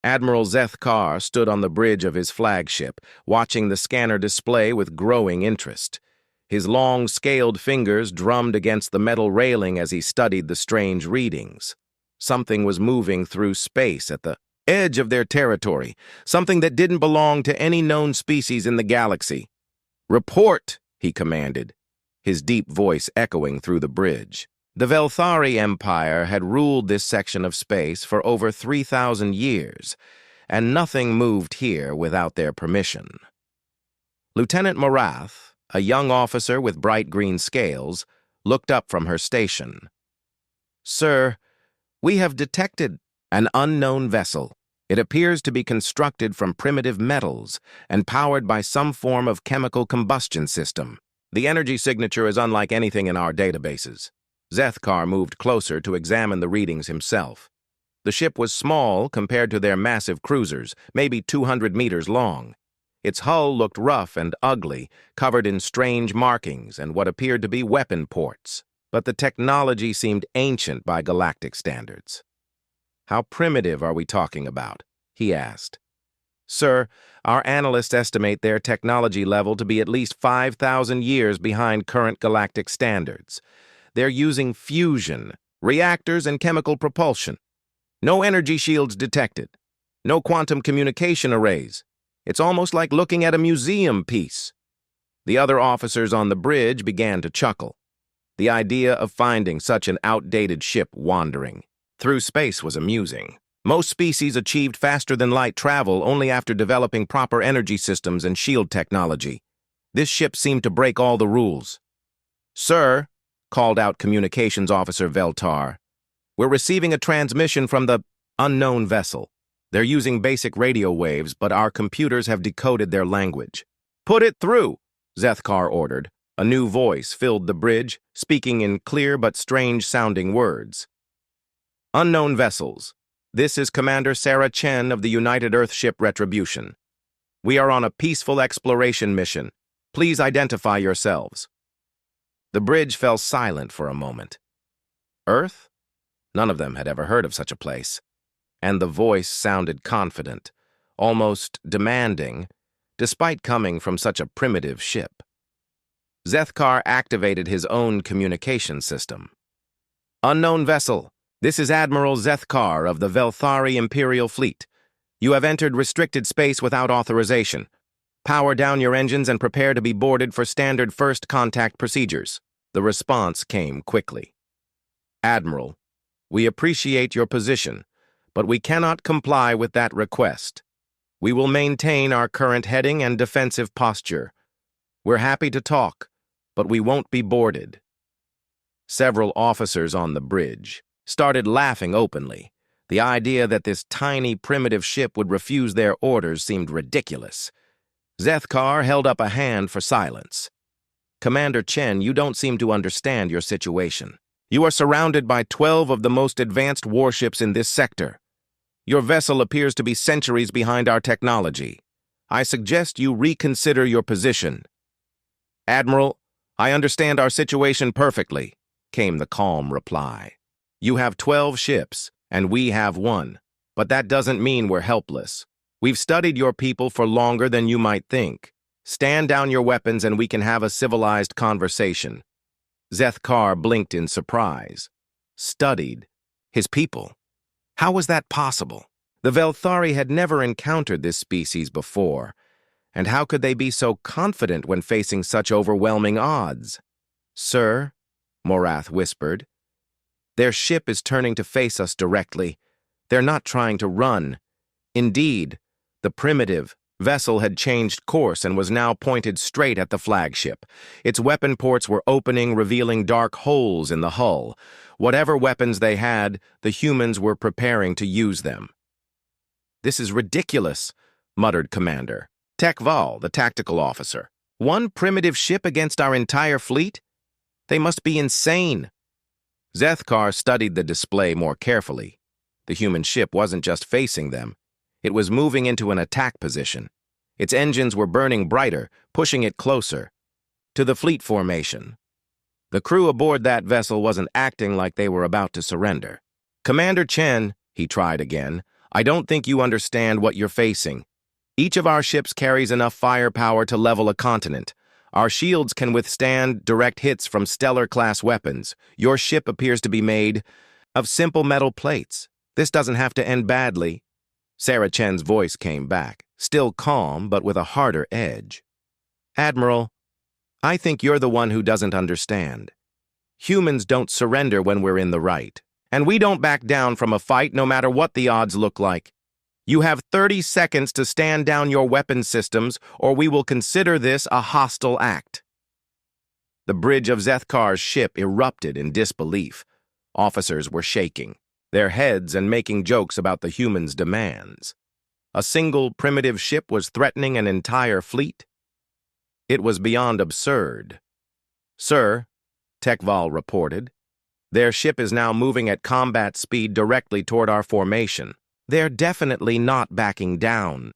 Admiral Zethkar stood on the bridge of his flagship, watching the scanner display with growing interest. His long, scaled fingers drummed against the metal railing as he studied the strange readings. Something was moving through space at the edge of their territory, something that didn't belong to any known species in the galaxy. "Report," he commanded, his deep voice echoing through the bridge. The Velthari Empire had ruled this section of space for over 3,000 years, and nothing moved here without their permission. Lieutenant Morath, a young officer with bright green scales, looked up from her station. "Sir, we have detected an unknown vessel. It appears to be constructed from primitive metals and powered by some form of chemical combustion system. The energy signature is unlike anything in our databases." Zethkar moved closer to examine the readings himself. The ship was small compared to their massive cruisers, maybe 200 meters long. Its hull looked rough and ugly, covered in strange markings and what appeared to be weapon ports. But the technology seemed ancient by galactic standards. "How primitive are we talking about?" he asked. "Sir, our analysts estimate their technology level to be at least 5,000 years behind current galactic standards. They're using fusion, reactors, and chemical propulsion. No energy shields detected. No quantum communication arrays. It's almost like looking at a museum piece." The other officers on the bridge began to chuckle. The idea of finding such an outdated ship wandering through space was amusing. Most species achieved faster-than-light travel only after developing proper energy systems and shield technology. This ship seemed to break all the rules. "Sir," called out Communications Officer Veltar, "we're receiving a transmission from the unknown vessel. They're using basic radio waves, but our computers have decoded their language." "Put it through," Zethkar ordered. A new voice filled the bridge, speaking in clear but strange-sounding words. "Unknown vessels. This is Commander Sarah Chen of the United Earthship Retribution. We are on a peaceful exploration mission. Please identify yourselves." The bridge fell silent for a moment. Earth? None of them had ever heard of such a place. And the voice sounded confident, almost demanding, despite coming from such a primitive ship. Zethkar activated his own communication system. "Unknown vessel, this is Admiral Zethkar of the Velthari Imperial Fleet. You have entered restricted space without authorization. Power down your engines and prepare to be boarded for standard first contact procedures." The response came quickly. "Admiral, we appreciate your position, but we cannot comply with that request. We will maintain our current heading and defensive posture. We're happy to talk, but we won't be boarded." Several officers on the bridge started laughing openly. The idea that this tiny, primitive ship would refuse their orders seemed ridiculous. Zethkar held up a hand for silence. "Commander Chen, you don't seem to understand your situation. You are surrounded by 12 of the most advanced warships in this sector. Your vessel appears to be centuries behind our technology. I suggest you reconsider your position." "Admiral, I understand our situation perfectly," came the calm reply. "You have 12 ships, and we have one, but that doesn't mean we're helpless. We've studied your people for longer than you might think. Stand down your weapons and we can have a civilized conversation." Zethkar blinked in surprise. Studied? His people? How was that possible? The Velthari had never encountered this species before, and how could they be so confident when facing such overwhelming odds? "Sir," Morath whispered, "their ship is turning to face us directly. They're not trying to run. Indeed, the primitive vessel had changed course and was now pointed straight at the flagship. Its weapon ports were opening, revealing dark holes in the hull. Whatever weapons they had, the humans were preparing to use them." "This is ridiculous," muttered Commander Tekval, the tactical officer. "One primitive ship against our entire fleet? They must be insane." Zethkar studied the display more carefully. The human ship wasn't just facing them. It was moving into an attack position. Its engines were burning brighter, pushing it closer to the fleet formation. The crew aboard that vessel wasn't acting like they were about to surrender. "Commander Chen," he tried again, I don't think you understand what you're facing. Each of our ships carries enough firepower to level a continent. Our shields can withstand direct hits from stellar-class weapons. Your ship appears to be made of simple metal plates. This doesn't have to end badly. Sarah Chen's voice came back, still calm but with a harder edge. Admiral, I think you're the one who doesn't understand. Humans don't surrender when we're in the right. And we don't back down from a fight no matter what the odds look like. You have 30 seconds to stand down your weapon systems, or we will consider this a hostile act. The bridge of Zethkar's ship erupted in disbelief. Officers were shaking their heads and making jokes about the humans' demands. A single primitive ship was threatening an entire fleet? It was beyond absurd. Sir, Tekval reported, their ship is now moving at combat speed directly toward our formation. They're definitely not backing down.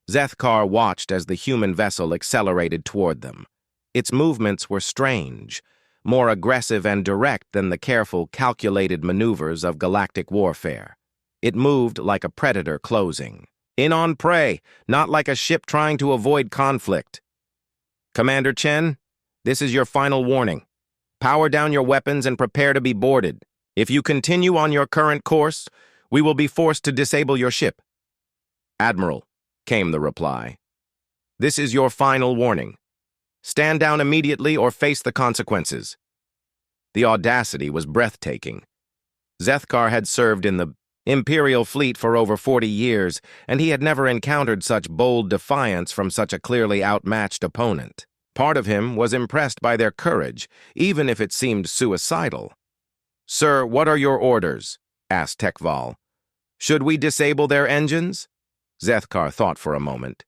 Zethkar watched as the human vessel accelerated toward them. Its movements were strange, more aggressive and direct than the careful, calculated maneuvers of galactic warfare. It moved like a predator closing. In on prey, not like a ship trying to avoid conflict. Commander Chen, this is your final warning. Power down your weapons and prepare to be boarded. If you continue on your current course, we will be forced to disable your ship. Admiral, came the reply. This is your final warning. Stand down immediately or face the consequences. The audacity was breathtaking. Zethkar had served in the Imperial fleet for over 40 years, and he had never encountered such bold defiance from such a clearly outmatched opponent. Part of him was impressed by their courage, even if it seemed suicidal. Sir, what are your orders? Asked Tekval. Should we disable their engines? Zethkar thought for a moment.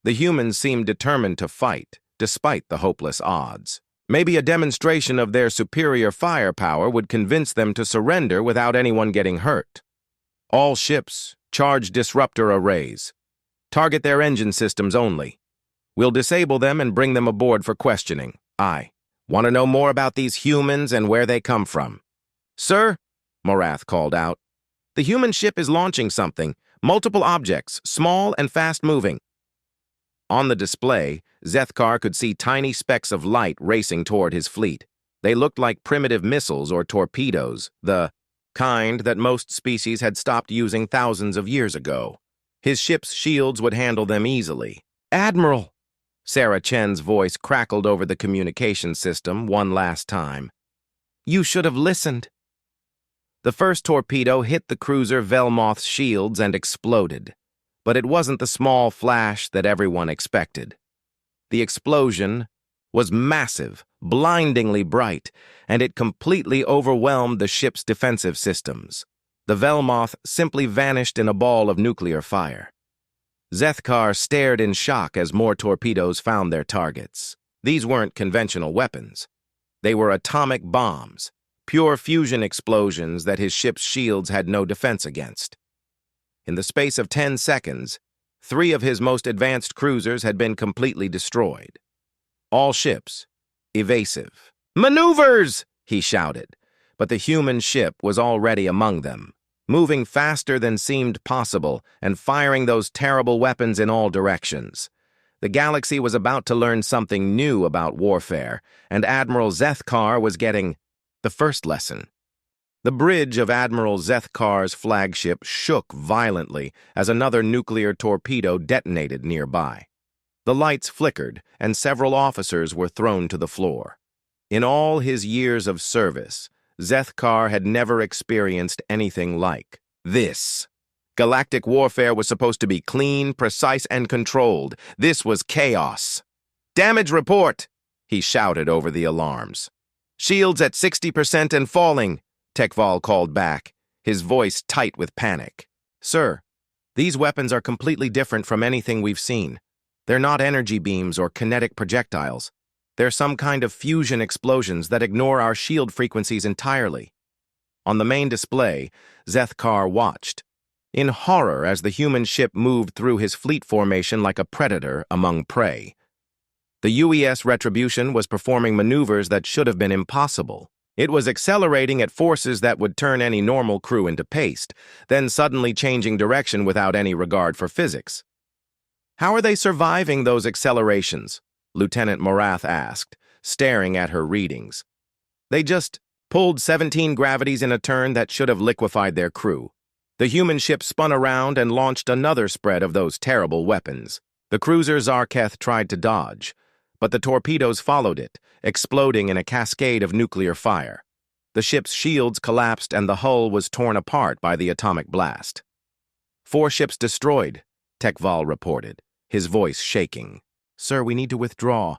The humans seemed determined to fight, despite the hopeless odds. Maybe a demonstration of their superior firepower would convince them to surrender without anyone getting hurt. All ships, charge disruptor arrays. Target their engine systems only. We'll disable them and bring them aboard for questioning. I want to know more about these humans and where they come from. Sir, Morath called out, the human ship is launching something, multiple objects, small and fast-moving. On the display, Zethkar could see tiny specks of light racing toward his fleet. They looked like primitive missiles or torpedoes, the kind that most species had stopped using thousands of years ago. His ship's shields would handle them easily. Admiral! Sarah Chen's voice crackled over the communication system one last time. You should have listened. The first torpedo hit the cruiser Velmoth's shields and exploded. But it wasn't the small flash that everyone expected. The explosion was massive, blindingly bright, and it completely overwhelmed the ship's defensive systems. The Velmoth simply vanished in a ball of nuclear fire. Zethkar stared in shock as more torpedoes found their targets. These weren't conventional weapons. They were atomic bombs, pure fusion explosions that his ship's shields had no defense against. In the space of 10 seconds, 3 of his most advanced cruisers had been completely destroyed. All ships, evasive. Maneuvers! He shouted, but the human ship was already among them, moving faster than seemed possible and firing those terrible weapons in all directions. The galaxy was about to learn something new about warfare, and Admiral Zethkar was getting the first lesson. The bridge of Admiral Zethkar's flagship shook violently as another nuclear torpedo detonated nearby. The lights flickered, and several officers were thrown to the floor. In all his years of service, Zethkar had never experienced anything like this. Galactic warfare was supposed to be clean, precise, and controlled. This was chaos. Damage report, he shouted over the alarms. Shields at 60% and falling, Tekval called back, his voice tight with panic. Sir, these weapons are completely different from anything we've seen. They're not energy beams or kinetic projectiles. They're some kind of fusion explosions that ignore our shield frequencies entirely. On the main display, Zethkar watched, in horror as the human ship moved through his fleet formation like a predator among prey. The UES Retribution was performing maneuvers that should have been impossible. It was accelerating at forces that would turn any normal crew into paste, then suddenly changing direction without any regard for physics. "How are they surviving those accelerations?" Lieutenant Morath asked, staring at her readings. "They just pulled 17 gravities in a turn that should have liquefied their crew. The human ship spun around and launched another spread of those terrible weapons. The cruiser Zarketh tried to dodge, but the torpedoes followed it, exploding in a cascade of nuclear fire. The ship's shields collapsed and the hull was torn apart by the atomic blast." "4 ships destroyed," Tekval reported, his voice shaking. "Sir, we need to withdraw.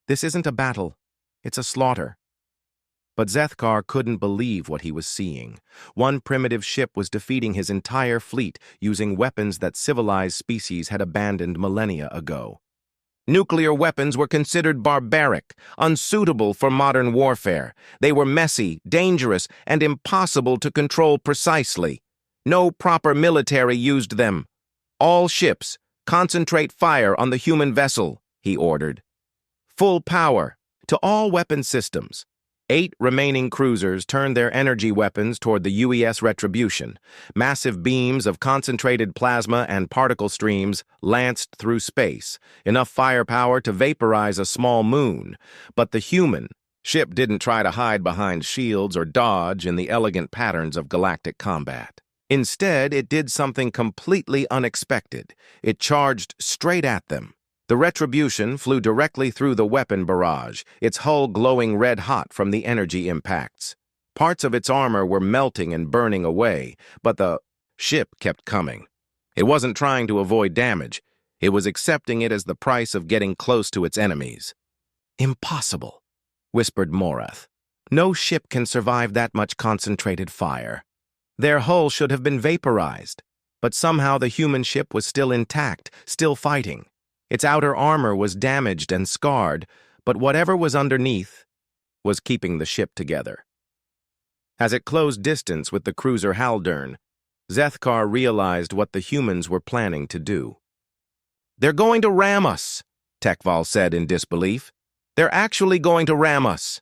This isn't a battle. It's a slaughter." But Zethkar couldn't believe what he was seeing. One primitive ship was defeating his entire fleet using weapons that civilized species had abandoned millennia ago. Nuclear weapons were considered barbaric, unsuitable for modern warfare. They were messy, dangerous, and impossible to control precisely. No proper military used them. "All ships, concentrate fire on the human vessel," he ordered. "Full power to all weapon systems." 8 remaining cruisers turned their energy weapons toward the UES Retribution. Massive beams of concentrated plasma and particle streams lanced through space, enough firepower to vaporize a small moon. But the human ship didn't try to hide behind shields or dodge in the elegant patterns of galactic combat. Instead, it did something completely unexpected. It charged straight at them. The Retribution flew directly through the weapon barrage, its hull glowing red-hot from the energy impacts. Parts of its armor were melting and burning away, but the ship kept coming. It wasn't trying to avoid damage. It was accepting it as the price of getting close to its enemies. "Impossible," whispered Morath. "No ship can survive that much concentrated fire. Their hull should have been vaporized, but somehow the human ship was still intact, still fighting. Its outer armor was damaged and scarred, but whatever was underneath was keeping the ship together." As it closed distance with the cruiser Haldern, Zethkar realized what the humans were planning to do. "They're going to ram us," Tekval said in disbelief. "They're actually going to ram us."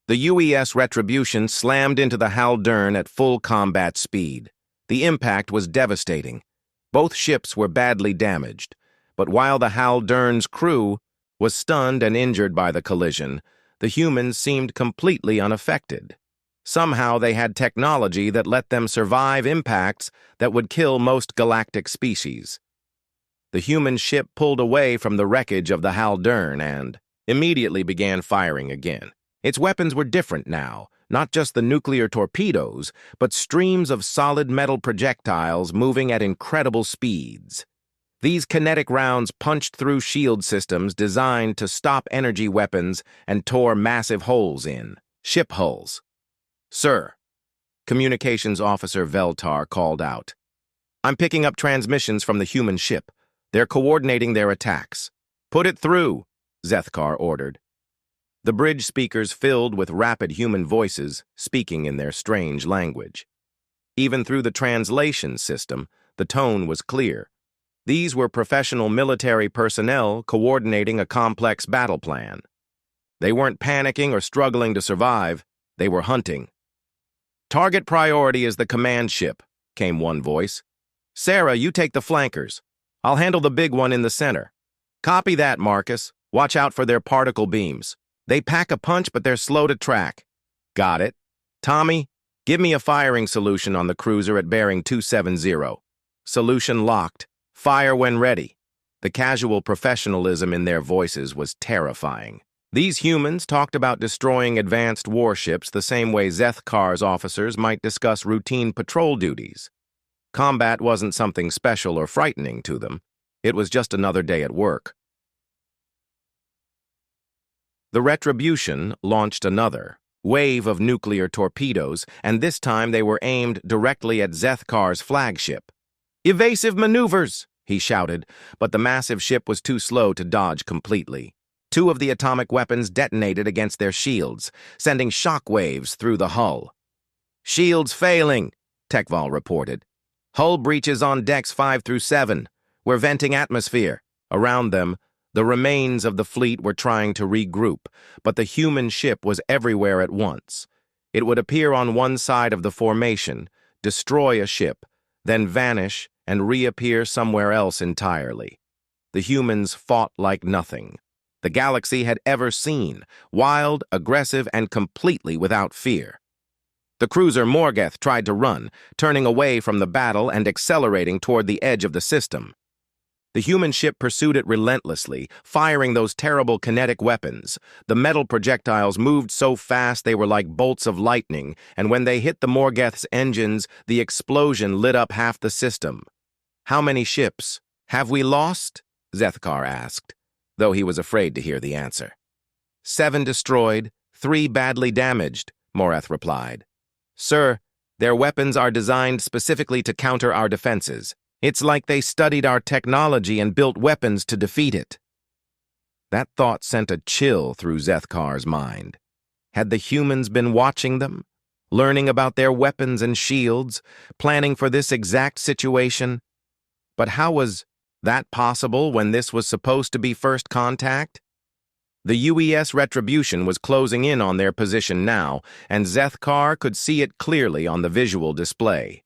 The UES Retribution slammed into the Haldern at full combat speed. The impact was devastating. Both ships were badly damaged. But while the Haldern's crew was stunned and injured by the collision, the humans seemed completely unaffected. Somehow they had technology that let them survive impacts that would kill most galactic species. The human ship pulled away from the wreckage of the Haldern and immediately began firing again. Its weapons were different now, not just the nuclear torpedoes, but streams of solid metal projectiles moving at incredible speeds. These kinetic rounds punched through shield systems designed to stop energy weapons and tore massive holes in ship hulls. "Sir," Communications Officer Veltar called out, "I'm picking up transmissions from the human ship. They're coordinating their attacks." "Put it through," Zethkar ordered. The bridge speakers filled with rapid human voices speaking in their strange language. Even through the translation system, the tone was clear. These were professional military personnel coordinating a complex battle plan. They weren't panicking or struggling to survive. They were hunting. "Target priority is the command ship," came one voice. "Sarah, you take the flankers. I'll handle the big one in the center." "Copy that, Marcus. Watch out for their particle beams. They pack a punch, but they're slow to track." "Got it. Tommy, give me a firing solution on the cruiser at bearing 270. Solution locked. Fire when ready." The casual professionalism in their voices was terrifying. These humans talked about destroying advanced warships the same way Zethkar's officers might discuss routine patrol duties. Combat wasn't something special or frightening to them. It was just another day at work. The Retribution launched another wave of nuclear torpedoes, and this time they were aimed directly at Zethkar's flagship. "Evasive maneuvers!" he shouted, but the massive ship was too slow to dodge completely. 2 of the atomic weapons detonated against their shields, sending shock waves through the hull. "Shields failing," Tekval reported. "Hull breaches on decks 5 through 7. We're venting atmosphere." Around them, The remains of the fleet were trying to regroup, but the human ship was everywhere at once. It would appear on one side of the formation, destroy a ship, then vanish and reappear somewhere else entirely. The humans fought like nothing the galaxy had ever seen, wild, aggressive, and completely without fear. The cruiser Morgoth tried to run, turning away from the battle and accelerating toward the edge of the system. The human ship pursued it relentlessly, firing those terrible kinetic weapons. The metal projectiles moved so fast they were like bolts of lightning, and when they hit the Morgoth's engines, the explosion lit up half the system. "How many ships have we lost?" Zethkar asked, though he was afraid to hear the answer. "7 destroyed, 3 badly damaged," Morgoth replied. "Sir, their weapons are designed specifically to counter our defenses. It's like they studied our technology and built weapons to defeat it." That thought sent a chill through Zethkar's mind. Had the humans been watching them, learning about their weapons and shields, planning for this exact situation? But how was that possible when this was supposed to be first contact? The UES Retribution was closing in on their position now, and Zethkar could see it clearly on the visual display.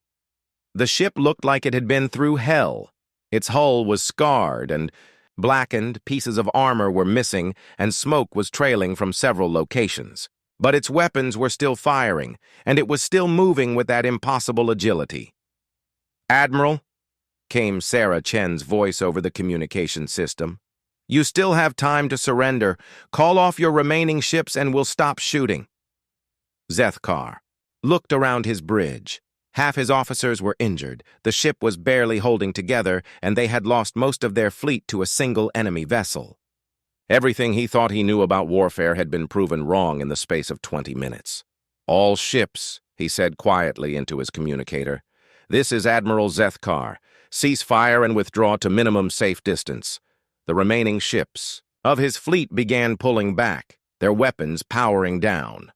The ship looked like it had been through hell. Its hull was scarred and blackened, pieces of armor were missing, and smoke was trailing from several locations. But its weapons were still firing, and it was still moving with that impossible agility. "Admiral," came Sarah Chen's voice over the communication system, "you still have time to surrender. Call off your remaining ships and we'll stop shooting." Zethkar looked around his bridge. Half his officers were injured, the ship was barely holding together, and they had lost most of their fleet to a single enemy vessel. Everything he thought he knew about warfare had been proven wrong in the space of 20 minutes. "All ships," he said quietly into his communicator. "This is Admiral Zethkar. Cease fire and withdraw to minimum safe distance." The remaining ships of his fleet began pulling back, their weapons powering down.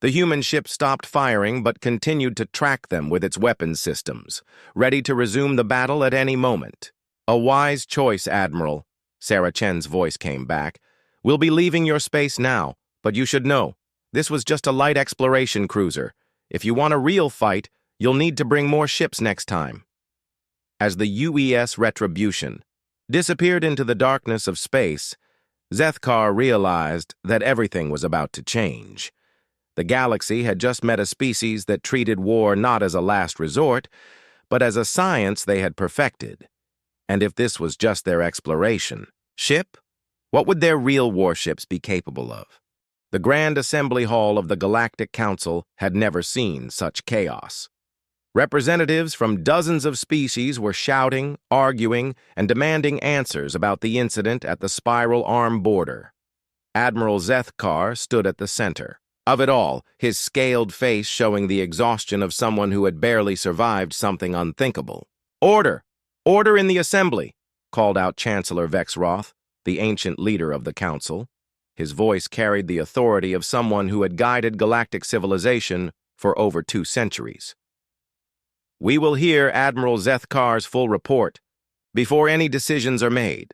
The human ship stopped firing but continued to track them with its weapons systems, ready to resume the battle at any moment. "A wise choice, Admiral," Sarah Chen's voice came back. "We'll be leaving your space now, but you should know, this was just a light exploration cruiser. If you want a real fight, you'll need to bring more ships next time." As the UES Retribution disappeared into the darkness of space, Zethkar realized that everything was about to change. The galaxy had just met a species that treated war not as a last resort, but as a science they had perfected. And if this was just their exploration ship, what would their real warships be capable of? The Grand Assembly Hall of the Galactic Council had never seen such chaos. Representatives from dozens of species were shouting, arguing, and demanding answers about the incident at the Spiral Arm border. Admiral Zethkar stood at the center of it all, his scaled face showing the exhaustion of someone who had barely survived something unthinkable. "Order! Order in the Assembly!" called out Chancellor Vexroth, the ancient leader of the Council. His voice carried the authority of someone who had guided galactic civilization for over 2 centuries. "We will hear Admiral Zethkar's full report before any decisions are made."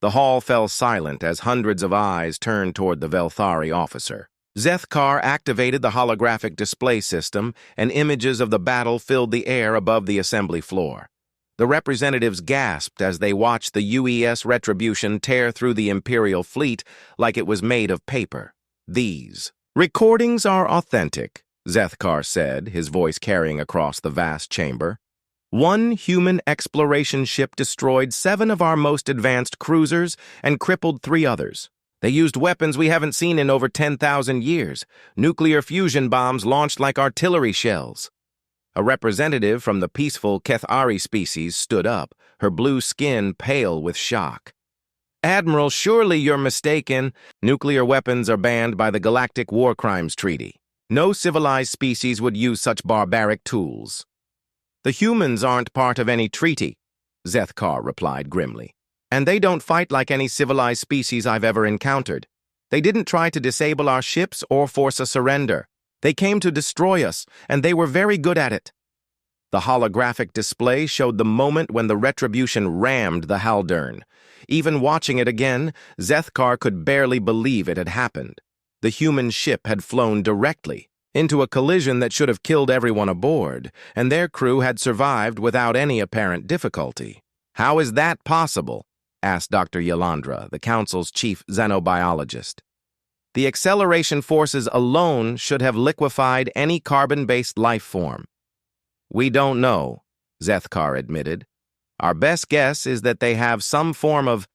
The hall fell silent as hundreds of eyes turned toward the Velthari officer. Zethkar activated the holographic display system, and images of the battle filled the air above the assembly floor. The representatives gasped as they watched the UES Retribution tear through the Imperial fleet like it was made of paper. "These recordings are authentic," Zethkar said, his voice carrying across the vast chamber. "One human exploration ship destroyed 7 of our most advanced cruisers and crippled 3 others. They used weapons we haven't seen in over 10,000 years, nuclear fusion bombs launched like artillery shells." A representative from the peaceful Kethari species stood up, her blue skin pale with shock. "Admiral, surely you're mistaken. Nuclear weapons are banned by the Galactic War Crimes Treaty. No civilized species would use such barbaric tools." "The humans aren't part of any treaty," Zethkar replied grimly. "And they don't fight like any civilized species I've ever encountered. They didn't try to disable our ships or force a surrender. They came to destroy us, and they were very good at it." The holographic display showed the moment when the Retribution rammed the Haldern. Even watching it again, Zethkar could barely believe it had happened. The human ship had flown directly into a collision that should have killed everyone aboard, and their crew had survived without any apparent difficulty. "How is that possible?" asked Dr. Yelandra, the Council's chief xenobiologist. "The acceleration forces alone should have liquefied any carbon-based life form." "We don't know," Zethkar admitted. "Our best guess is that they have some form of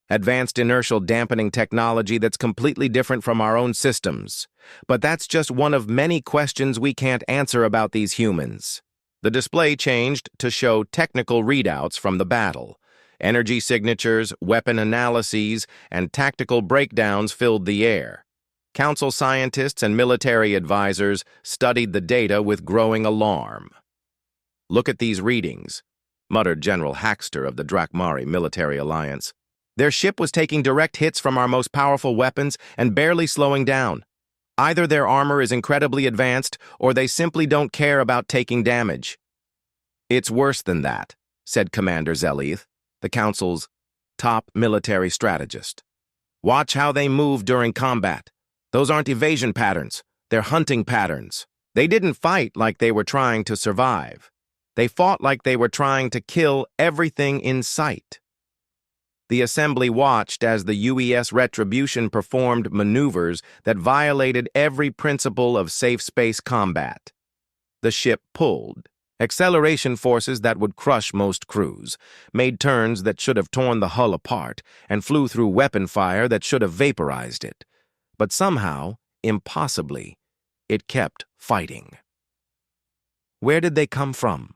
advanced inertial dampening technology that's completely different from our own systems. But that's just one of many questions we can't answer about these humans." The display changed to show technical readouts from the battle. Energy signatures, weapon analyses, and tactical breakdowns filled the air. Council scientists and military advisors studied the data with growing alarm. "Look at these readings," muttered General Haxter of the Drakmari Military Alliance. "Their ship was taking direct hits from our most powerful weapons and barely slowing down. Either their armor is incredibly advanced, or they simply don't care about taking damage." "It's worse than that," said Commander Zelith, the Council's top military strategist. "Watch how they move during combat. Those aren't evasion patterns, they're hunting patterns. They didn't fight like they were trying to survive. They fought like they were trying to kill everything in sight." The assembly watched as the UES Retribution performed maneuvers that violated every principle of safe space combat. The ship pulled. Acceleration forces that would crush most crews, made turns that should have torn the hull apart, and flew through weapon fire that should have vaporized it. But somehow, impossibly, it kept fighting. "Where did they come from?"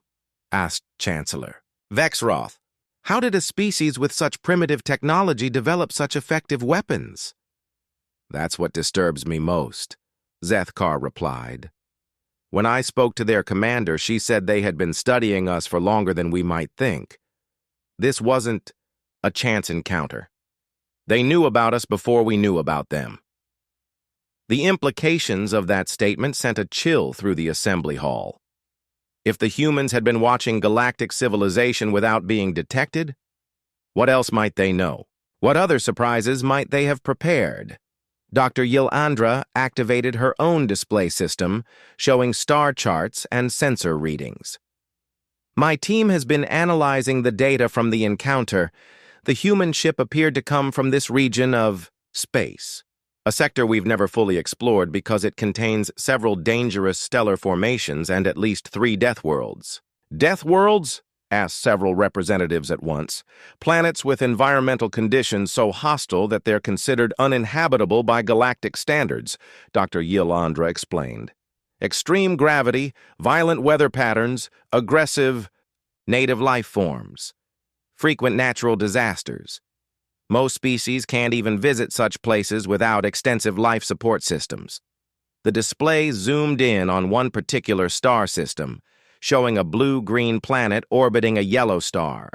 asked Chancellor. "Vexroth, how did a species with such primitive technology develop such effective weapons?" "That's what disturbs me most," Zethkar replied. "When I spoke to their commander, she said they had been studying us for longer than we might think. This wasn't a chance encounter. They knew about us before we knew about them." The implications of that statement sent a chill through the assembly hall. If the humans had been watching galactic civilization without being detected, what else might they know? What other surprises might they have prepared? Dr. Yelandra activated her own display system, showing star charts and sensor readings. "My team has been analyzing the data from the encounter. The human ship appeared to come from this region of space, a sector we've never fully explored because it contains several dangerous stellar formations and at least 3 death worlds." "Death worlds?" asked several representatives at once. "Planets with environmental conditions so hostile that they're considered uninhabitable by galactic standards," Dr. Yelandra explained. "Extreme gravity, violent weather patterns, aggressive native life forms, frequent natural disasters. Most species can't even visit such places without extensive life support systems." The display zoomed in on one particular star system, showing a blue-green planet orbiting a yellow star.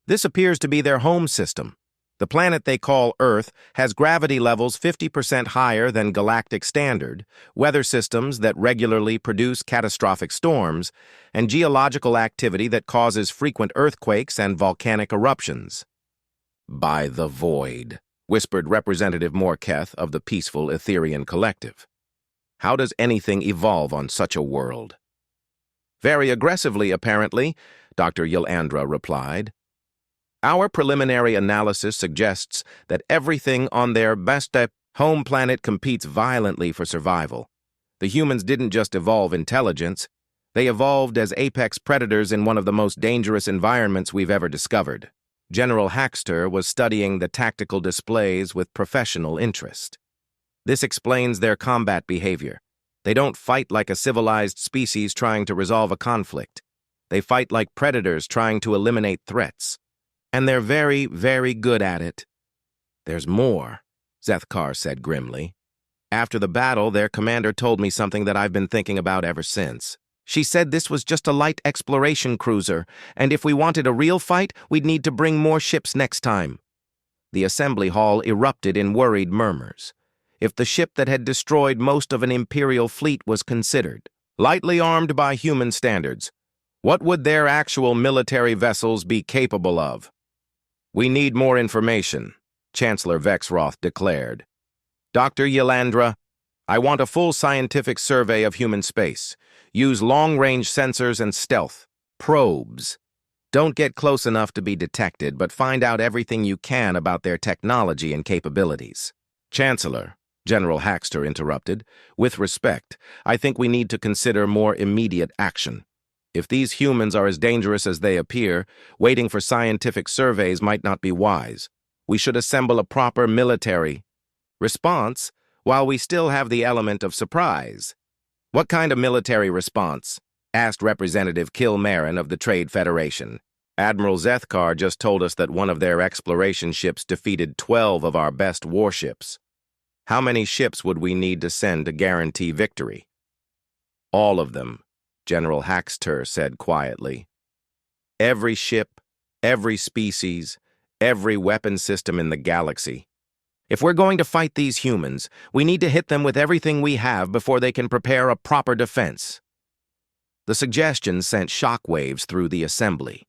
This appears to be their home system. The planet they call Earth has gravity levels 50% higher than galactic standard, weather systems that regularly produce catastrophic storms, and geological activity that causes frequent earthquakes and volcanic eruptions. "By the void," whispered Representative Morketh of the Peaceful Etherian Collective. "How does anything evolve on such a world?" "Very aggressively, apparently," Dr. Yelandra replied. "Our preliminary analysis suggests that everything on their best home planet competes violently for survival. The humans didn't just evolve intelligence, they evolved as apex predators in one of the most dangerous environments we've ever discovered." General Haxter was studying the tactical displays with professional interest. "This explains their combat behavior. They don't fight like a civilized species trying to resolve a conflict. They fight like predators trying to eliminate threats. And they're very, very good at it." "There's more," Zethkar said grimly. "After the battle, their commander told me something that I've been thinking about ever since. She said this was just a light exploration cruiser, and if we wanted a real fight, we'd need to bring more ships next time." The assembly hall erupted in worried murmurs. If the ship that had destroyed most of an Imperial fleet was considered lightly armed by human standards, What would their actual military vessels be capable of? We need more information, Chancellor Vexroth declared. Dr. Yelandra, I want a full scientific survey of human space. Use long-range sensors and stealth. Probes. Don't get close enough to be detected, but find out everything you can about their technology and capabilities. Chancellor, General Haxter interrupted, with respect, I think we need to consider more immediate action. If these humans are as dangerous as they appear, waiting for scientific surveys might not be wise. We should assemble a proper military response while we still have the element of surprise. What kind of military response? Asked Representative Kilmarin of the Trade Federation. Admiral Zethkar just told us that one of their exploration ships defeated 12 of our best warships. How many ships would we need to send to guarantee victory? All of them, General Haxter said quietly. Every ship, every species, every weapon system in the galaxy. If we're going to fight these humans, we need to hit them with everything we have before they can prepare a proper defense. The suggestion sent shockwaves through the assembly.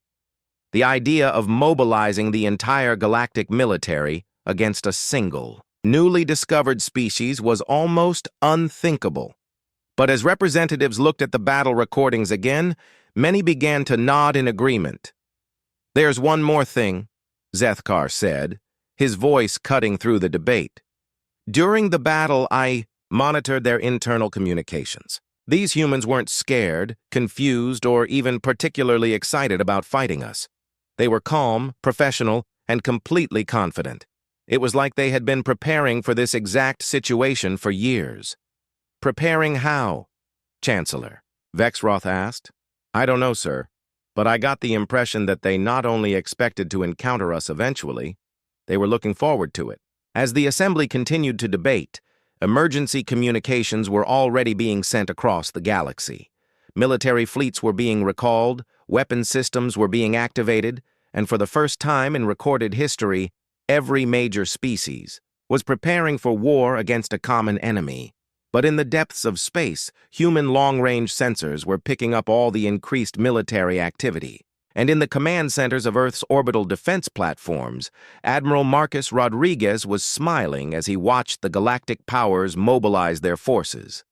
The idea of mobilizing the entire galactic military against a single, newly discovered species was almost unthinkable. But as representatives looked at the battle recordings again, many began to nod in agreement. There's one more thing, Zethkar said, his voice cutting through the debate. During the battle, I monitored their internal communications. These humans weren't scared, confused, or even particularly excited about fighting us. They were calm, professional, and completely confident. It was like they had been preparing for this exact situation for years. Preparing how? Chancellor, Vexroth asked. I don't know, sir, but I got the impression that they not only expected to encounter us eventually, they were looking forward to it. As the assembly continued to debate, emergency communications were already being sent across the galaxy. Military fleets were being recalled, weapon systems were being activated, and for the first time in recorded history, every major species was preparing for war against a common enemy. But in the depths of space, human long-range sensors were picking up all the increased military activity. And in the command centers of Earth's orbital defense platforms, Admiral Marcus Rodriguez was smiling as he watched the galactic powers mobilize their forces.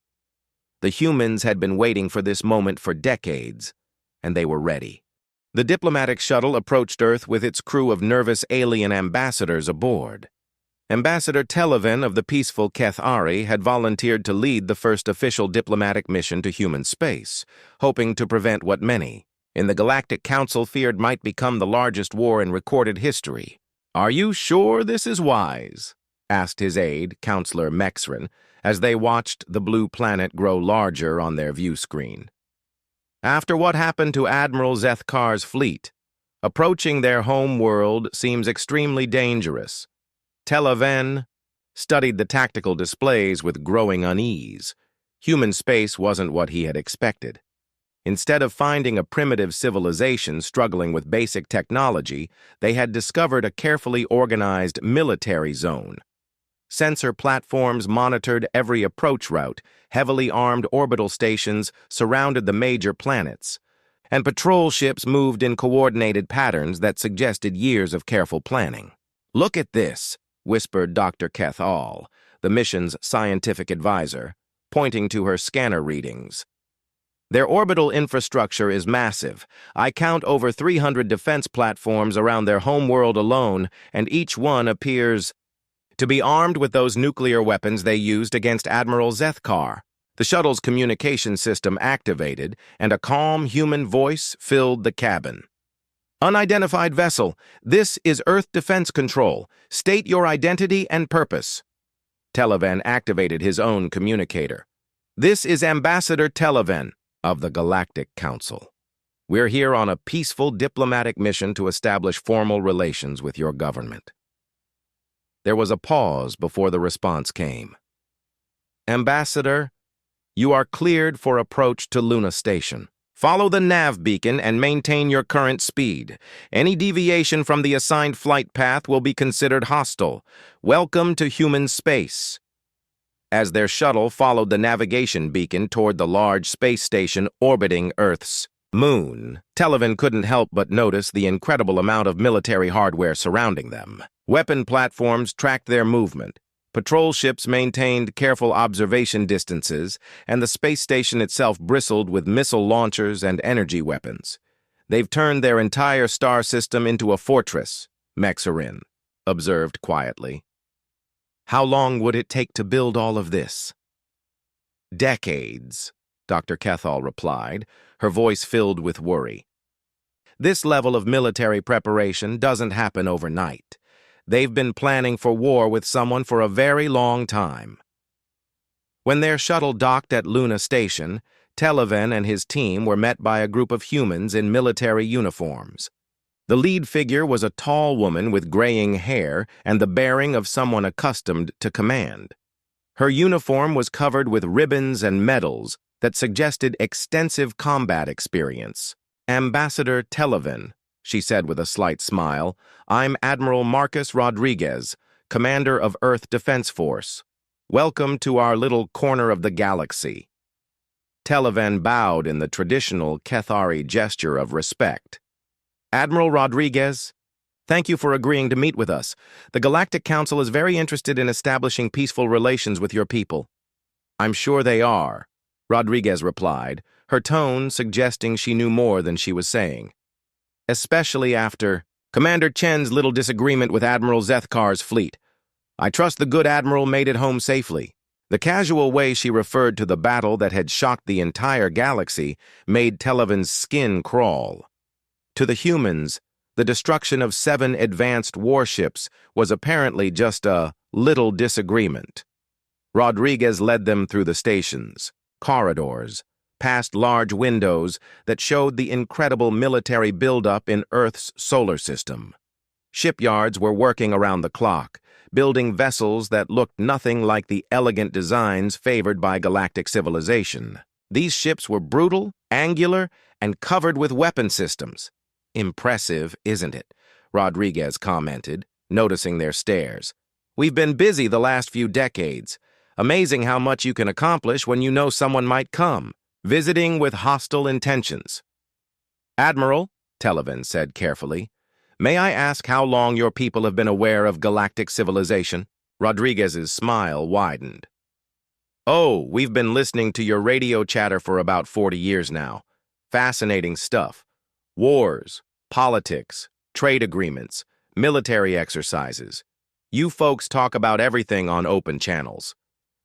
The humans had been waiting for this moment for decades, and they were ready. The diplomatic shuttle approached Earth with its crew of nervous alien ambassadors aboard. Ambassador Televen of the peaceful Kethari had volunteered to lead the first official diplomatic mission to human space, hoping to prevent what many in the Galactic Council feared might become the largest war in recorded history. Are you sure this is wise? Asked his aide, Counselor Mexrin, as they watched the blue planet grow larger on their view screen. After what happened to Admiral Zethkar's fleet, approaching their home world seems extremely dangerous. Televen studied the tactical displays with growing unease. Human space wasn't what he had expected. Instead of finding a primitive civilization struggling with basic technology, they had discovered a carefully organized military zone. Sensor platforms monitored every approach route, heavily armed orbital stations surrounded the major planets, and patrol ships moved in coordinated patterns that suggested years of careful planning. Look at this, whispered Dr. Kethal, the mission's scientific advisor, pointing to her scanner readings. Their orbital infrastructure is massive. I count over 300 defense platforms around their homeworld alone, and each one appears to be armed with those nuclear weapons they used against Admiral Zethkar. The shuttle's communication system activated, and a calm human voice filled the cabin. Unidentified vessel, this is Earth Defense Control. State your identity and purpose. Televen activated his own communicator. This is Ambassador Televen of the Galactic Council. We're here on a peaceful diplomatic mission to establish formal relations with your government. There was a pause before the response came. Ambassador, you are cleared for approach to Luna Station. Follow the nav beacon and maintain your current speed. Any deviation from the assigned flight path will be considered hostile. Welcome to human space. As their shuttle followed the navigation beacon toward the large space station orbiting Earth's moon, Televan couldn't help but notice the incredible amount of military hardware surrounding them. Weapon platforms tracked their movement. Patrol ships maintained careful observation distances, and the space station itself bristled with missile launchers and energy weapons. They've turned their entire star system into a fortress, Mexarin observed quietly. How long would it take to build all of this? Decades, Dr. Kethal replied, her voice filled with worry. This level of military preparation doesn't happen overnight. They've been planning for war with someone for a very long time. When their shuttle docked at Luna Station, Televan and his team were met by a group of humans in military uniforms. The lead figure was a tall woman with graying hair and the bearing of someone accustomed to command. Her uniform was covered with ribbons and medals that suggested extensive combat experience. Ambassador Televan, she said with a slight smile, I'm Admiral Marcus Rodriguez, commander of Earth Defense Force. Welcome to our little corner of the galaxy. Televan bowed in the traditional Kethari gesture of respect. Admiral Rodriguez, thank you for agreeing to meet with us. The Galactic Council is very interested in establishing peaceful relations with your people. I'm sure they are, Rodriguez replied, her tone suggesting she knew more than she was saying. Especially after Commander Chen's little disagreement with Admiral Zethkar's fleet. I trust the good Admiral made it home safely. The casual way she referred to the battle that had shocked the entire galaxy made Televan's skin crawl. To the humans, the destruction of 7 advanced warships was apparently just a little disagreement. Rodriguez led them through the stations, corridors, past large windows that showed the incredible military buildup in Earth's solar system. Shipyards were working around the clock, building vessels that looked nothing like the elegant designs favored by galactic civilization. These ships were brutal, angular, and covered with weapon systems. Impressive, isn't it? Rodriguez commented, noticing their stares. We've been busy the last few decades. Amazing how much you can accomplish when you know someone might come, visiting with hostile intentions. Admiral, Televan said carefully, may I ask how long your people have been aware of galactic civilization? Rodriguez's smile widened. Oh, we've been listening to your radio chatter for about 40 years now. Fascinating stuff. Wars, politics, trade agreements, military exercises. You folks talk about everything on open channels.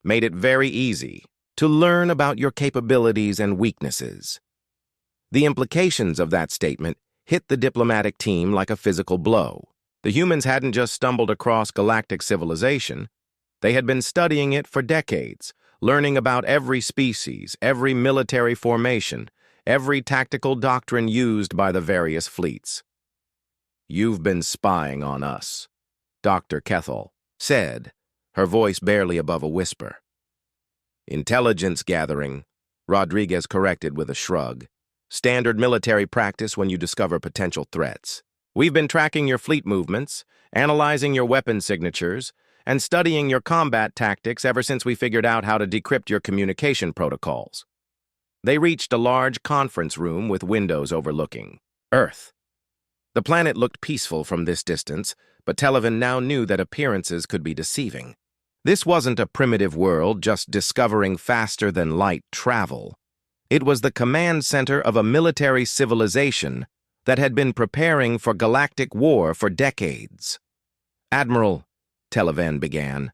Made it very easy to learn about your capabilities and weaknesses. The implications of that statement hit the diplomatic team like a physical blow. The humans hadn't just stumbled across galactic civilization. They had been studying it for decades, learning about every species, every military formation, every tactical doctrine used by the various fleets. You've been spying on us, Dr. Kethal said, her voice barely above a whisper. Intelligence gathering, Rodriguez corrected with a shrug. Standard military practice when you discover potential threats. We've been tracking your fleet movements, analyzing your weapon signatures, and studying your combat tactics ever since we figured out how to decrypt your communication protocols. They reached a large conference room with windows overlooking Earth. The planet looked peaceful from this distance, but Televan now knew that appearances could be deceiving. This wasn't a primitive world just discovering faster-than-light travel. It was the command center of a military civilization that had been preparing for galactic war for decades. Admiral, Televan began,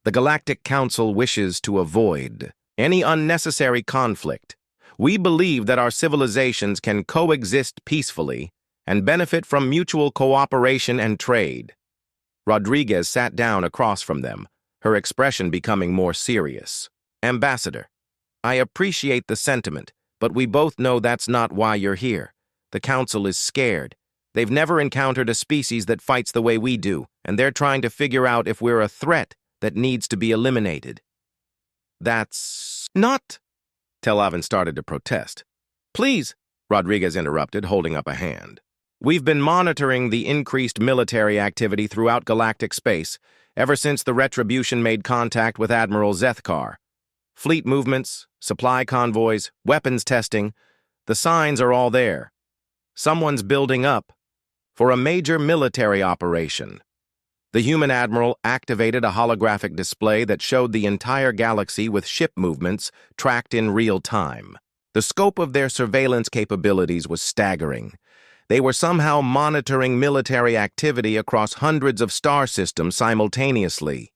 the Galactic Council wishes to avoid any unnecessary conflict. We believe that our civilizations can coexist peacefully and benefit from mutual cooperation and trade. Rodriguez sat down across from them, her expression becoming more serious. Ambassador, I appreciate the sentiment, but we both know that's not why you're here. The Council is scared. They've never encountered a species that fights the way we do, and they're trying to figure out if we're a threat that needs to be eliminated. That's not... Televan started to protest. Please, Rodriguez interrupted, holding up a hand. We've been monitoring the increased military activity throughout galactic space ever since the Retribution made contact with Admiral Zethkar. Fleet movements, supply convoys, weapons testing. The signs are all there. Someone's building up for a major military operation. The human admiral activated a holographic display that showed the entire galaxy with ship movements tracked in real time. The scope of their surveillance capabilities was staggering. They were somehow monitoring military activity across hundreds of star systems simultaneously.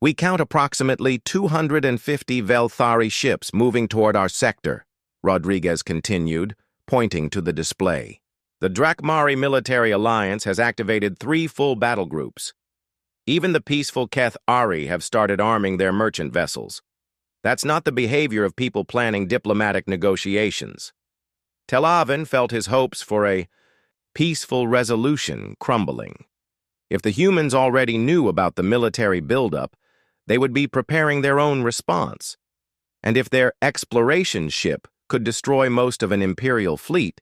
We count approximately 250 Velthari ships moving toward our sector, Rodriguez continued, pointing to the display. The Drakmari Military Alliance has activated 3 full battle groups. Even the peaceful Keth Ari have started arming their merchant vessels. That's not the behavior of people planning diplomatic negotiations. Tel Aviv felt his hopes for a peaceful resolution crumbling. If the humans already knew about the military buildup, they would be preparing their own response. And if their exploration ship could destroy most of an imperial fleet,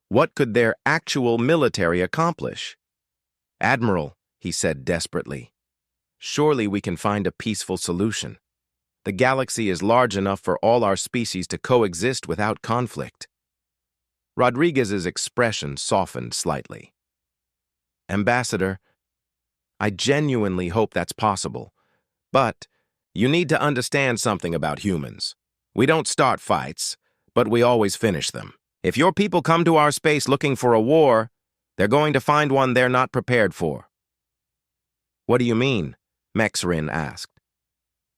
what could their actual military accomplish? "Admiral," he said desperately, "surely we can find a peaceful solution. The galaxy is large enough for all our species to coexist without conflict." Rodriguez's expression softened slightly. "Ambassador, I genuinely hope that's possible. But you need to understand something about humans. We don't start fights, but we always finish them. If your people come to our space looking for a war, they're going to find one they're not prepared for." "What do you mean?" Mexrin asked.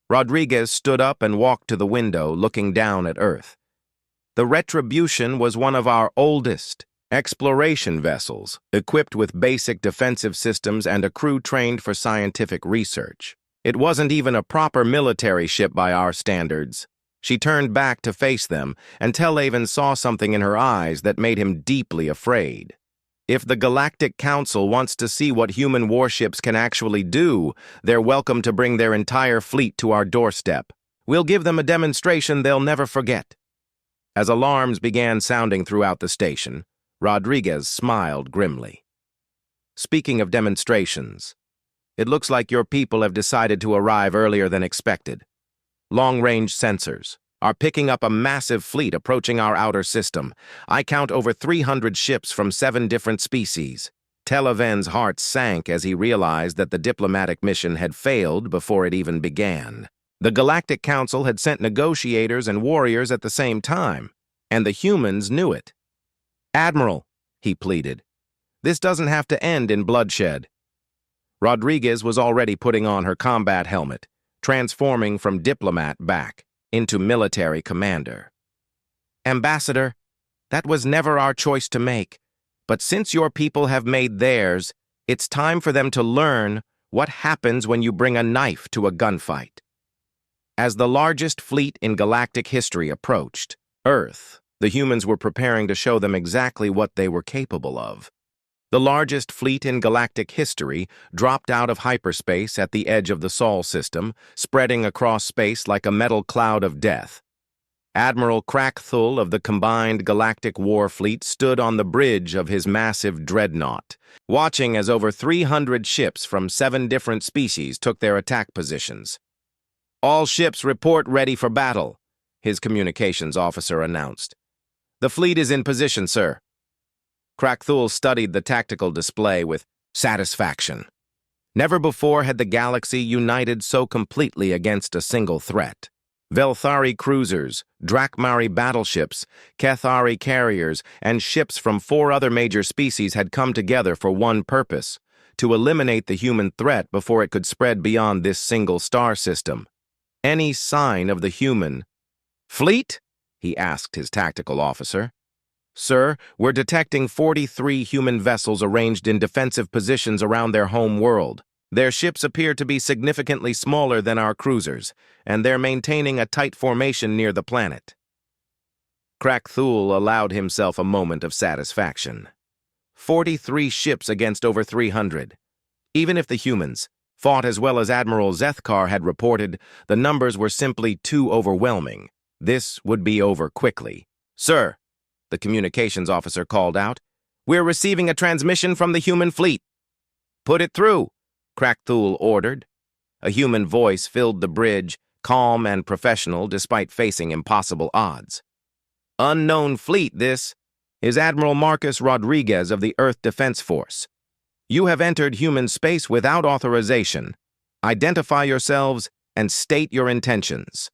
Rodriguez stood up and walked to the window, looking down at Earth. The Retribution was one of our oldest exploration vessels, equipped with basic defensive systems and a crew trained for scientific research. It wasn't even a proper military ship by our standards. She turned back to face them, and Telaven saw something in her eyes that made him deeply afraid. If the Galactic Council wants to see what human warships can actually do, they're welcome to bring their entire fleet to our doorstep. We'll give them a demonstration they'll never forget. As alarms began sounding throughout the station, Rodriguez smiled grimly. "Speaking of demonstrations, it looks like your people have decided to arrive earlier than expected. Long-range sensors are picking up a massive fleet approaching our outer system. I count over 300 ships from 7 different species." Telaven's heart sank as he realized that the diplomatic mission had failed before it even began. The Galactic Council had sent negotiators and warriors at the same time, and the humans knew it. "Admiral," he pleaded, "this doesn't have to end in bloodshed." Rodriguez was already putting on her combat helmet, transforming from diplomat back into military commander. "Ambassador, that was never our choice to make, but since your people have made theirs, it's time for them to learn what happens when you bring a knife to a gunfight." As the largest fleet in galactic history approached Earth, the humans were preparing to show them exactly what they were capable of. The largest fleet in galactic history dropped out of hyperspace at the edge of the Sol system, spreading across space like a metal cloud of death. Admiral Krakthul of the combined Galactic War Fleet stood on the bridge of his massive dreadnought, watching as over 300 ships from 7 different species took their attack positions. "All ships report ready for battle," his communications officer announced. "The fleet is in position, sir." Krakthul studied the tactical display with satisfaction. Never before had the galaxy united so completely against a single threat. Velthari cruisers, Drakmari battleships, Kethari carriers, and ships from 4 other major species had come together for one purpose: to eliminate the human threat before it could spread beyond this single star system. Any sign of the human fleet? He asked his tactical officer. "Sir, we're detecting 43 human vessels arranged in defensive positions around their home world. Their ships appear to be significantly smaller than our cruisers, and they're maintaining a tight formation near the planet." Krakthul allowed himself a moment of satisfaction. 43 ships against over 300. Even if the humans fought as well as Admiral Zethkar had reported, the numbers were simply too overwhelming. This would be over quickly. "Sir," the communications officer called out, "we're receiving a transmission from the human fleet." "Put it through," Krakthul ordered. A human voice filled the bridge, calm and professional despite facing impossible odds. Unknown fleet, this is Admiral Marcus Rodriguez of the Earth Defense Force. You have entered human space without authorization. Identify yourselves and state your intentions.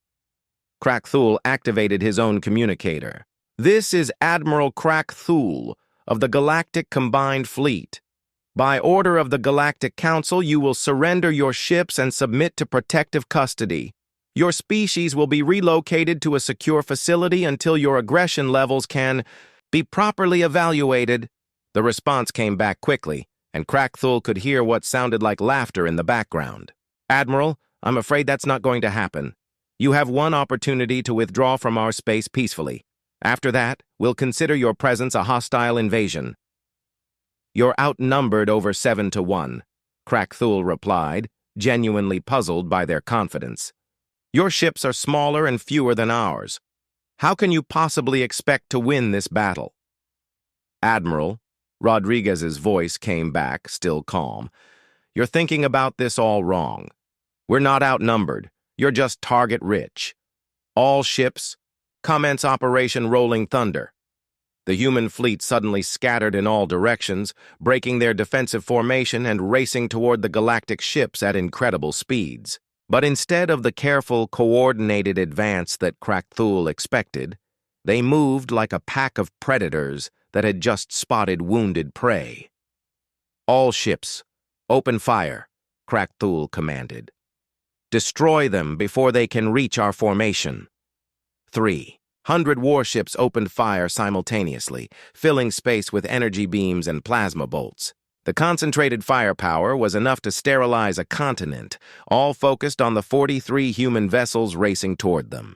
Krak-Thul activated his own communicator. This is Admiral Krak-Thul of the Galactic Combined Fleet. By order of the Galactic Council, you will surrender your ships and submit to protective custody. Your species will be relocated to a secure facility until your aggression levels can be properly evaluated. The response came back quickly, and Krak-Thul could hear what sounded like laughter in the background. Admiral, I'm afraid that's not going to happen. You have one opportunity to withdraw from our space peacefully. After that, we'll consider your presence a hostile invasion. You're outnumbered over 7-1, Krak-Thul replied, genuinely puzzled by their confidence. Your ships are smaller and fewer than ours. How can you possibly expect to win this battle? Admiral, Rodriguez's voice came back, still calm. You're thinking about this all wrong. We're not outnumbered. You're just target-rich. All ships, commence Operation Rolling Thunder. The human fleet suddenly scattered in all directions, breaking their defensive formation and racing toward the galactic ships at incredible speeds. But instead of the careful, coordinated advance that Krak-Thul expected, they moved like a pack of predators that had just spotted wounded prey. All ships, open fire, Krak-Thul commanded. Destroy them before they can reach our formation. 300 warships opened fire simultaneously, filling space with energy beams and plasma bolts. The concentrated firepower was enough to sterilize a continent, all focused on the 43 human vessels racing toward them.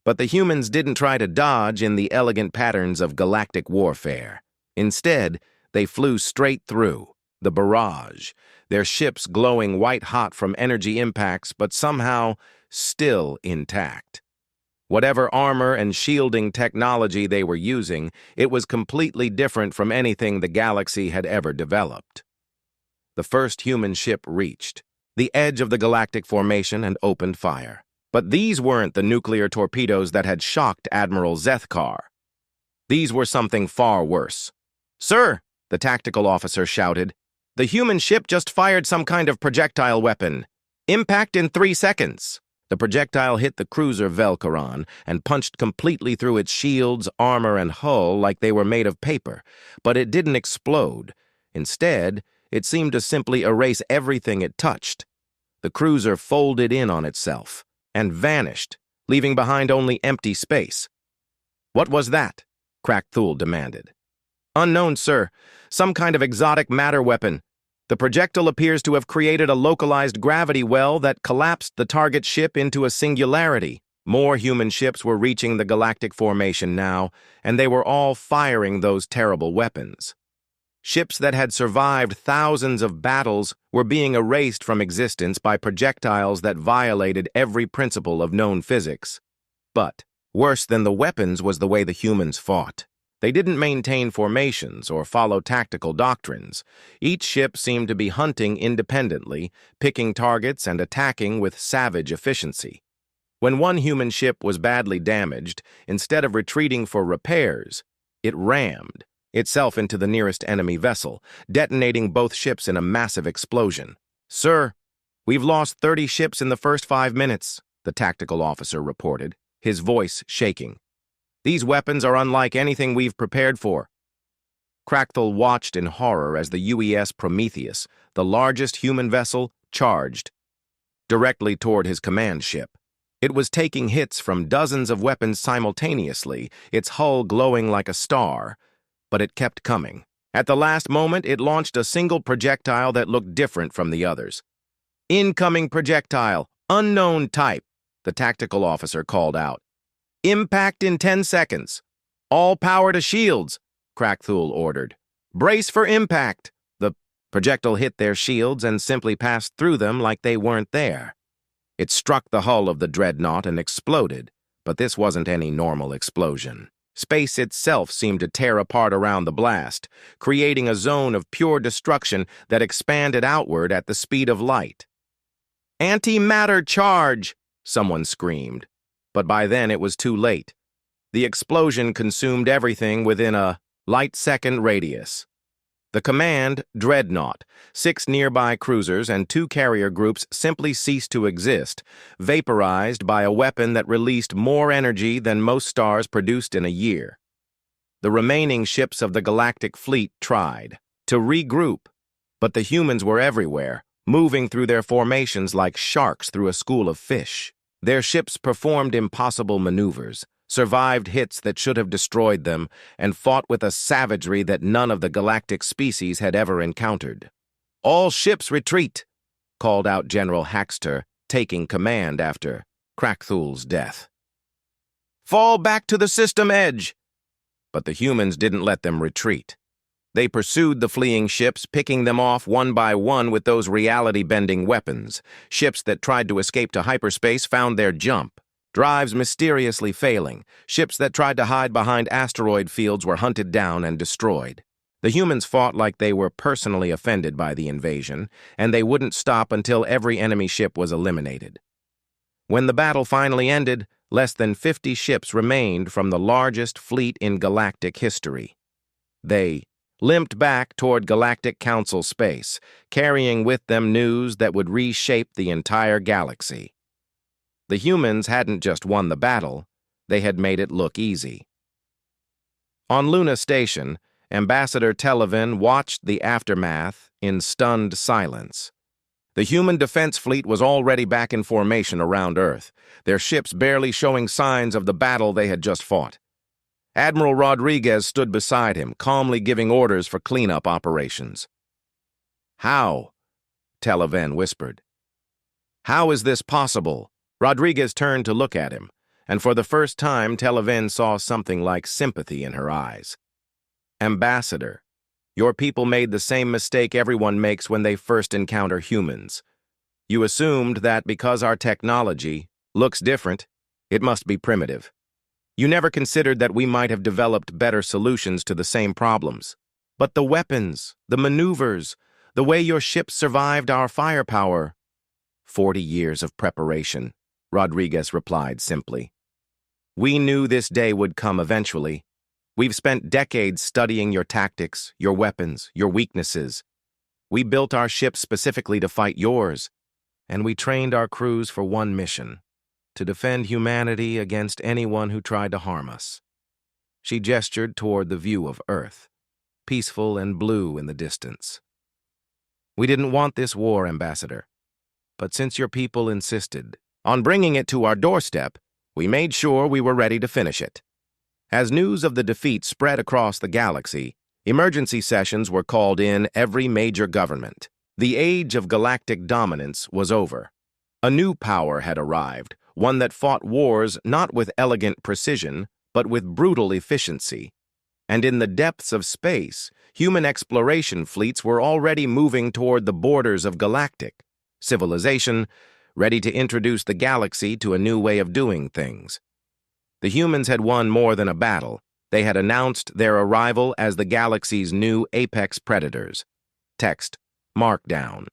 But the humans didn't try to dodge in the elegant patterns of galactic warfare. Instead, they flew straight through the barrage, their ships glowing white-hot from energy impacts, but somehow still intact. Whatever armor and shielding technology they were using, it was completely different from anything the galaxy had ever developed. The first human ship reached the edge of the galactic formation and opened fire. But these weren't the nuclear torpedoes that had shocked Admiral Zethkar. These were something far worse. "Sir," the tactical officer shouted, "the human ship just fired some kind of projectile weapon. Impact in 3 seconds." The projectile hit the cruiser Velkaron and punched completely through its shields, armor, and hull like they were made of paper. But it didn't explode. Instead, it seemed to simply erase everything it touched. The cruiser folded in on itself and vanished, leaving behind only empty space. "What was that?" Krak-Thul demanded. "Unknown, sir. Some kind of exotic matter weapon. The projectile appears to have created a localized gravity well that collapsed the target ship into a singularity." More human ships were reaching the galactic formation now, and they were all firing those terrible weapons. Ships that had survived thousands of battles were being erased from existence by projectiles that violated every principle of known physics. But worse than the weapons was the way the humans fought. They didn't maintain formations or follow tactical doctrines. Each ship seemed to be hunting independently, picking targets and attacking with savage efficiency. When one human ship was badly damaged, instead of retreating for repairs, it rammed itself into the nearest enemy vessel, detonating both ships in a massive explosion. "Sir, we've lost 30 ships in the first 5 minutes, the tactical officer reported, his voice shaking. "These weapons are unlike anything we've prepared for." Krak-Thul watched in horror as the UES Prometheus, the largest human vessel, charged directly toward his command ship. It was taking hits from dozens of weapons simultaneously, its hull glowing like a star, but it kept coming. At the last moment, it launched a single projectile that looked different from the others. "Incoming projectile, unknown type," the tactical officer called out. "Impact in 10 seconds. All power to shields," Krak-Thul ordered. "Brace for impact." The projectile hit their shields and simply passed through them like they weren't there. It struck the hull of the dreadnought and exploded, but this wasn't any normal explosion. Space itself seemed to tear apart around the blast, creating a zone of pure destruction that expanded outward at the speed of light. "Antimatter charge!" someone screamed. But by then it was too late. The explosion consumed everything within a light-second radius. The command, Dreadnought, 6 nearby cruisers, and 2 carrier groups simply ceased to exist, vaporized by a weapon that released more energy than most stars produced in a year. The remaining ships of the Galactic Fleet tried to regroup, but the humans were everywhere, moving through their formations like sharks through a school of fish. Their ships performed impossible maneuvers, survived hits that should have destroyed them, and fought with a savagery that none of the galactic species had ever encountered. "All ships retreat," called out General Haxter, taking command after Krakthul's death. "Fall back to the system edge." But the humans didn't let them retreat. They pursued the fleeing ships, picking them off one by one with those reality-bending weapons. Ships that tried to escape to hyperspace found their jump, drives mysteriously failing. Ships that tried to hide behind asteroid fields were hunted down and destroyed. The humans fought like they were personally offended by the invasion, and they wouldn't stop until every enemy ship was eliminated. When the battle finally ended, less than 50 ships remained from the largest fleet in galactic history. They limped back toward Galactic Council space, carrying with them news that would reshape the entire galaxy. The humans hadn't just won the battle, they had made it look easy. On Luna Station, Ambassador Televen watched the aftermath in stunned silence. The human defense fleet was already back in formation around Earth, their ships barely showing signs of the battle they had just fought. Admiral Rodriguez stood beside him, calmly giving orders for cleanup operations. "How?" Televen whispered. "How is this possible?" Rodriguez turned to look at him, and for the first time Televen saw something like sympathy in her eyes. "Ambassador, your people made the same mistake everyone makes when they first encounter humans. You assumed that because our technology looks different, it must be primitive. You never considered that we might have developed better solutions to the same problems. But the weapons, the maneuvers, the way your ships survived our firepower—" 40 years of preparation, Rodriguez replied simply. "We knew this day would come eventually. We've spent decades studying your tactics, your weapons, your weaknesses. We built our ships specifically to fight yours, and we trained our crews for one mission: to defend humanity against anyone who tried to harm us." She gestured toward the view of Earth, peaceful and blue in the distance. "We didn't want this war, Ambassador, but since your people insisted on bringing it to our doorstep, we made sure we were ready to finish it." As news of the defeat spread across the galaxy, emergency sessions were called in every major government. The age of galactic dominance was over. A new power had arrived, one that fought wars not with elegant precision, but with brutal efficiency. And in the depths of space, human exploration fleets were already moving toward the borders of galactic civilization, ready to introduce the galaxy to a new way of doing things. The humans had won more than a battle. They had announced their arrival as the galaxy's new apex predators. Text: Markdown.